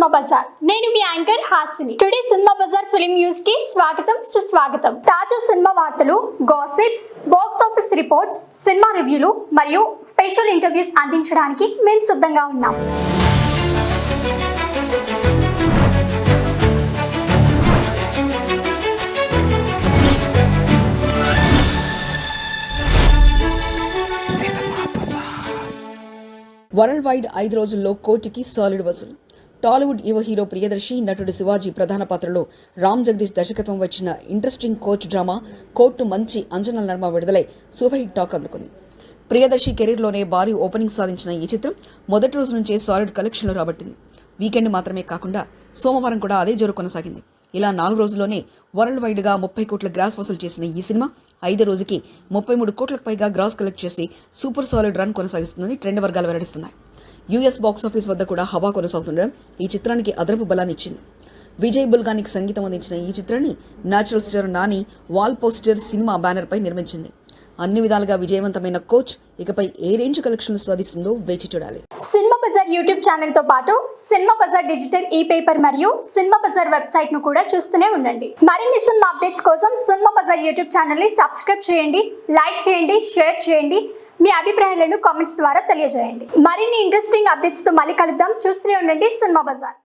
Cinema Bazaar. నేను మీ anchor Hasini. Today Cinema Bazaar film news కి స్వాగతం సుస్వాగతం. తాజా సినిమా వార్తలు, gossips, box office reports, cinema రివ్యూలు మరియు స్పెషల్ ఇంటర్వ్యూస్ అందించడానికి మేము సిద్ధంగా ఉన్నాం. వరల్డ్ వైడ్ 5 రోజుల్లో కోటికి సాలిడ్ వసూలు. టాలీవుడ్ యువ హీరో ప్రియదర్శి, నటుడు శివాజీ ప్రధాన పాత్రలో రామ్ జగదీష్ దర్శకత్వం వచ్చిన ఇంట్రెస్టింగ్ కోర్టు డ్రామా కోర్టు మంచి అంచనాల నడుమ విడుదలై సూపర్ హిట్ టాక్ అందుకుంది. ప్రియదర్శి కెరీర్లోనే భారీ ఓపెనింగ్ సాధించిన ఈ చిత్రం మొదటి రోజు నుంచే సాలిడ్ కలెక్షన్లు రాబట్టింది. వీకెండ్ మాత్రమే కాకుండా సోమవారం కూడా అదే జోరు కొనసాగింది. ఇలా 4 రోజుల్లోనే వరల్డ్ వైడ్ గా 30 కోట్ల గ్రాస్ వసూలు చేసిన ఈ సినిమా 5 రోజుకి 33 కోట్లకు పైగా గ్రాస్ కలెక్ట్ చేసి సూపర్ సాలిడ్ రన్ కొనసాగిస్తుందని ట్రెండ్ వర్గాలు వెల్లడిస్తున్నాయి. యుఎస్ బాక్స్ ఆఫీస్ వద్ద కూడా హవా కొనసాగుతుండడం ఈ చిత్రానికి అదనపు బలాన్ని ఇచ్చింది. విజయ్ బుల్గానికి సంగీతం అందించిన ఈ చిత్రాన్ని natural star Nani Wall Poster Cinema banner పై నిర్మించింది. అన్ని విధాలుగా విజయవంతమైన కోచ్ ఇకపై ఏ రేంజ్ కలెక్షన్లు సాధిస్తుందో వేచి చూడాలి. సినిమా బజార్ యూట్యూబ్ ఛానల్ తో పాటు సినిమా బజార్ డిజిటల్ ఈ పేపర్ మరియు సినిమా బజార్ వెబ్సైట్ ను కూడా చూస్తూనే ఉండండి. మరిన్ని సినిమా అప్డేట్స్ కోసం సినిమా బజార్ యూట్యూబ్ ఛానల్ ని సబ్స్క్రైబ్ చేయండి, లైక్ చేయండి, షేర్ చేయండి. మీ అభిప్రాయాలను కామెంట్స్ ద్వారా తెలియజేయండి. మరిన్ని ఇంట్రెస్టింగ్ అప్డేట్స్ తో మళ్ళీ కలుద్దాం. చూస్తూనే ఉండండి సినిమా బజార్.